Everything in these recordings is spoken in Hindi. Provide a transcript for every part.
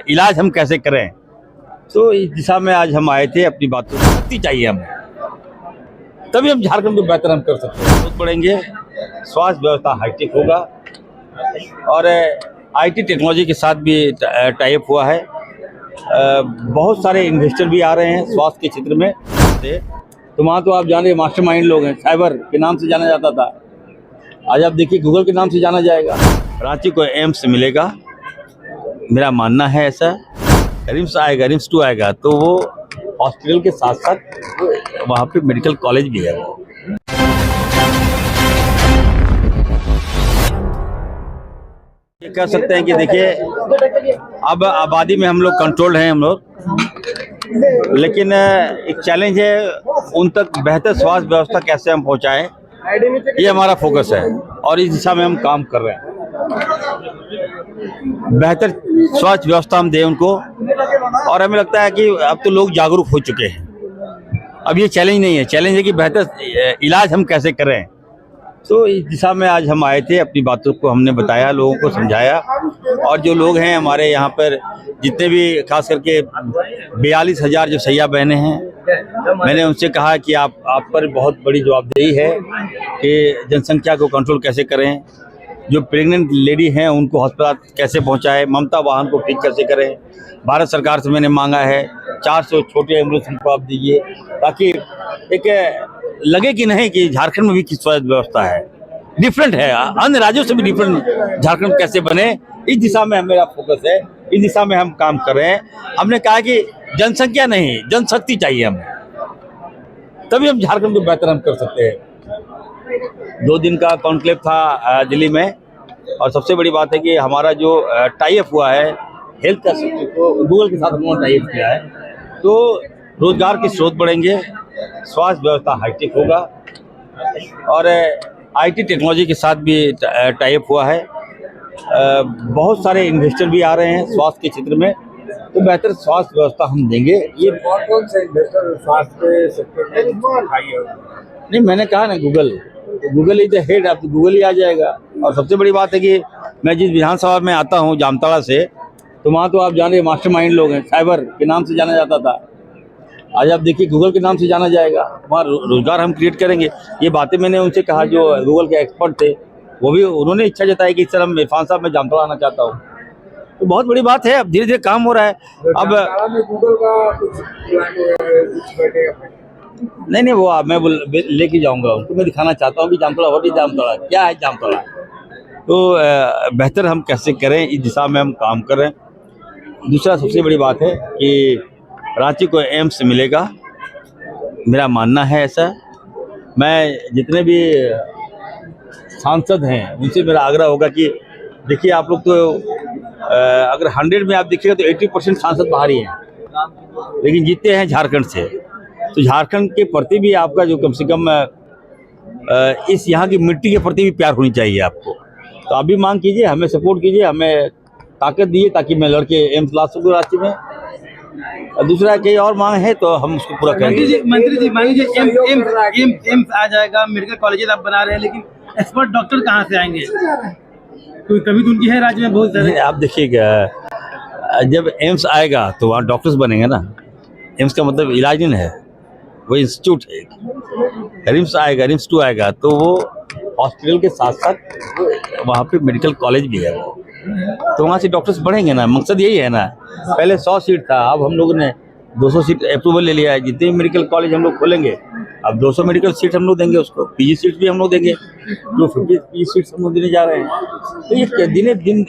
इलाज हम कैसे करें, तो इस दिशा में आज हम आए थे। अपनी बातों को शक्ति चाहिए हमें, तभी हम झारखंड को बेहतर हम कर सकते हैं। बहुत बढ़ेंगे, स्वास्थ्य व्यवस्था हाईटेक होगा और आईटी टेक्नोलॉजी के साथ भी टाई अप हुआ है। बहुत सारे इन्वेस्टर भी आ रहे हैं स्वास्थ्य के क्षेत्र में। तो वहाँ तो आप जाने मास्टरमाइंड लोग हैं, साइबर के नाम से जाना जाता था, आज आप देखिए गूगल के नाम से जाना जाएगा। रांची को एम्स मिलेगा, मेरा मानना है ऐसा। रिम्स आएगा, रिम्स 2 आएगा, तो वो हॉस्पिटल के साथ साथ वहाँ पे मेडिकल कॉलेज भी है। ये कह सकते हैं कि देखिए अब आबादी में हम लोग कंट्रोल्ड हैं हम लोग, लेकिन एक चैलेंज है उन तक बेहतर स्वास्थ्य व्यवस्था कैसे हम पहुँचाएं, ये हमारा फोकस है और इस दिशा में हम काम कर रहे हैं। बेहतर स्वास्थ्य व्यवस्था हम दें उनको, और हमें लगता है कि अब तो लोग जागरूक हो चुके हैं। अब ये चैलेंज नहीं है, चैलेंज है कि बेहतर इलाज हम कैसे करें। तो इस दिशा में आज हम आए थे, अपनी बातों को हमने बताया, लोगों को समझाया। और जो लोग हैं हमारे यहाँ पर जितने भी, खास करके 42,000 जो सैया बहनें हैं, मैंने उनसे कहा कि आप पर बहुत बड़ी जवाबदेही है कि जनसंख्या को कंट्रोल कैसे करें, जो प्रेग्नेंट लेडी हैं उनको अस्पताल कैसे पहुंचाएं, ममता वाहन को ठीक कैसे करें। भारत सरकार से मैंने मांगा है 400 छोटे एम्बुलेंस हमको आप दीजिए, ताकि एक लगे कि नहीं कि झारखंड में भी की स्वास्थ्य व्यवस्था है, डिफरेंट है, अन्य राज्यों से भी डिफरेंट झारखंड कैसे बने, इस दिशा में मेरा फोकस है, इस दिशा में हम काम कर रहे हैं। हमने कहा कि जनसंख्या नहीं, जनशक्ति चाहिए हमें, तभी हम झारखंड को बेहतर हम कर सकते हैं। 2 दिन का कॉन्क्लेव था दिल्ली में, और सबसे बड़ी बात है कि हमारा जो टाई अप हुआ है हेल्थ का सेक्टर को गूगल के साथ हम लोगों ने टाई अप किया है, तो रोजगार के स्रोत बढ़ेंगे, स्वास्थ्य व्यवस्था हाईटेक होगा और आईटी टेक्नोलॉजी के साथ भी टाई अप हुआ है। बहुत सारे इन्वेस्टर भी आ रहे हैं स्वास्थ्य के क्षेत्र में, तो बेहतर स्वास्थ्य व्यवस्था हम देंगे। ये कौन से इन्वेस्टर स्वास्थ्य के सेक्टर में आई है? नहीं, मैंने कहा ना गूगल इज द हेड, अब तो गूगल ही आ जाएगा। और सबसे बड़ी बात है कि मैं जिस विधानसभा में आता हूँ जामताड़ा से, तो वहाँ तो आप जाने मास्टरमाइंड लोग हैं, साइबर के नाम से जाना जाता था, आज आप देखिए गूगल के नाम से जाना जाएगा। वहाँ रोजगार हम क्रिएट करेंगे। ये बातें मैंने उनसे कहा, जो गूगल के एक्सपर्ट थे, वो भी उन्होंने इच्छा जताई कि इस तरह इरफान साहब मैं जामताड़ा आना चाहता हूँ। तो बहुत बड़ी बात है, अब धीरे धीरे काम हो रहा है। अब गूगल का कुछ नहीं वो मैं लेके जाऊंगा उनको, मैं दिखाना चाहता हूँ कि जामताड़ा व्हाट इज जामताड़ा, क्या है जामताड़ा। तो बेहतर हम कैसे करें, इस दिशा में हम काम कर रहे हैं। दूसरा सबसे बड़ी बात है कि रांची को एम्स मिलेगा, मेरा मानना है ऐसा। मैं जितने भी सांसद हैं उनसे मेरा आग्रह होगा कि देखिए आप लोग तो अगर 100 में आप देखिएगा तो 80% सांसद बाहर ही हैं, लेकिन जीते हैं झारखंड से। तो झारखंड के प्रति भी आपका जो कम से कम इस यहाँ की मिट्टी के प्रति भी प्यार होनी चाहिए आपको। तो आप भी मांग कीजिए, हमें सपोर्ट कीजिए, हमें ताकत दीजिए ताकि मैं लड़के एम्स ला सकूँ रांची में। और दूसरा कई और मांग है तो हम उसको पूरा करेंगे। मंत्री जी मान लीजिए एम्स आ जाएगा, मेडिकल कॉलेज आप बना रहे हैं, लेकिन एक्सपर्ट डॉक्टर कहाँ से आएंगे? कोई कमी तो उनकी है राज्य में बहुत सारे। आप देखिएगा जब एम्स आएगा तो वहाँ डॉक्टर्स बनेंगे ना। एम्स का मतलब इलाज नहीं है, वो इंस्टीट्यूट है। रिम्स आएगा, रिम्स 2 आएगा, तो वो हॉस्पिटल के साथ साथ वहाँ पे मेडिकल कॉलेज भी है, तो वहाँ से डॉक्टर्स बढ़ेंगे ना। मकसद यही है ना। पहले 100 सीट था, अब हम लोगों ने 200 सीट अप्रूवल ले लिया है। जितने भी मेडिकल कॉलेज हम लोग खोलेंगे, अब 200 मेडिकल सीट हम लोग देंगे उसको, पीजी सीट भी हम लोग देंगे, जो 50 पीजी सीट हम लोग देने जा रहे हैं। तो ये दिने दिन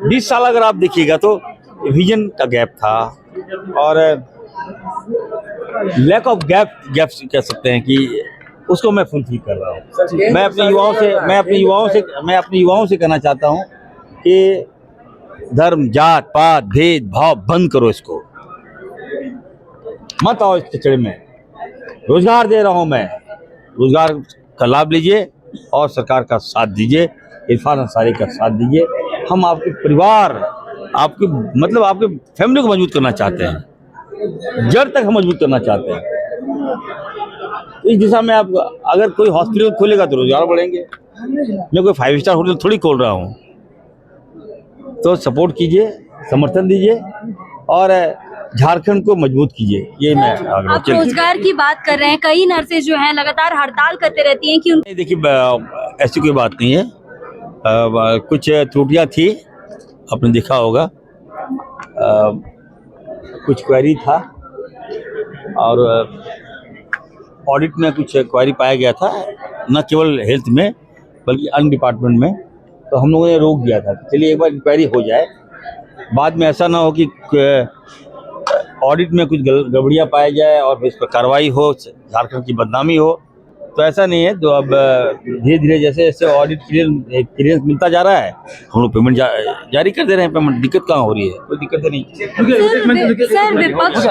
20 साल अगर आप देखिएगा तो विजन का गैप था और लैक ऑफ गैप कह सकते हैं कि उसको मैं फुलफिल कर रहा हूँ। मैं अपने युवाओं से कहना चाहता हूँ कि धर्म, जात पात, भेदभाव बंद करो, इसको मत आओ इस कचड़े में। रोजगार दे रहा हूँ मैं, रोजगार का लाभ लीजिए और सरकार का साथ दीजिए, इरफान अंसारी का साथ दीजिए। हम आपके परिवार, आपके मतलब आपके फैमिली को मजबूत करना चाहते हैं, जड़ तक हम मजबूत करना चाहते हैं। इस दिशा में आप अगर कोई हॉस्पिटल खोलेगा तो रोजगार बढ़ेंगे। मैं कोई 5 स्टार होटल थोड़ी खोल रहा हूँ, तो सपोर्ट कीजिए समर्थन दीजिए और झारखंड को मजबूत कीजिए, ये मैं आग्रह। आप रोजगार की बात कर रहे हैं, कई नर्सेज जो हैं लगातार हड़ताल करते रहती हैं कि नहीं, देखिए ऐसी कोई बात नहीं है। कुछ त्रुटियां थी, आपने देखा होगा, कुछ क्वेरी था और ऑडिट में कुछ क्वेरी पाया गया था, न केवल हेल्थ में बल्कि अन्य डिपार्टमेंट में, तो हम लोगों ने रोक दिया था। चलिए एक बार इंक्वायरी हो जाए, बाद में ऐसा ना हो कि ऑडिट में कुछ गड़बड़ियाँ पाया जाए और इस पर कार्रवाई हो, झारखंड की बदनामी हो, तो ऐसा नहीं है। तो अब धीरे धीरे जैसे जैसे ऑडिट क्लियरेंस मिलता जा रहा है, हम लोग पेमेंट जारी कर दे रहे हैं। पेमेंट दिक्कत कहाँ हो रही है, कोई दिक्कत नहीं। सर विपक्ष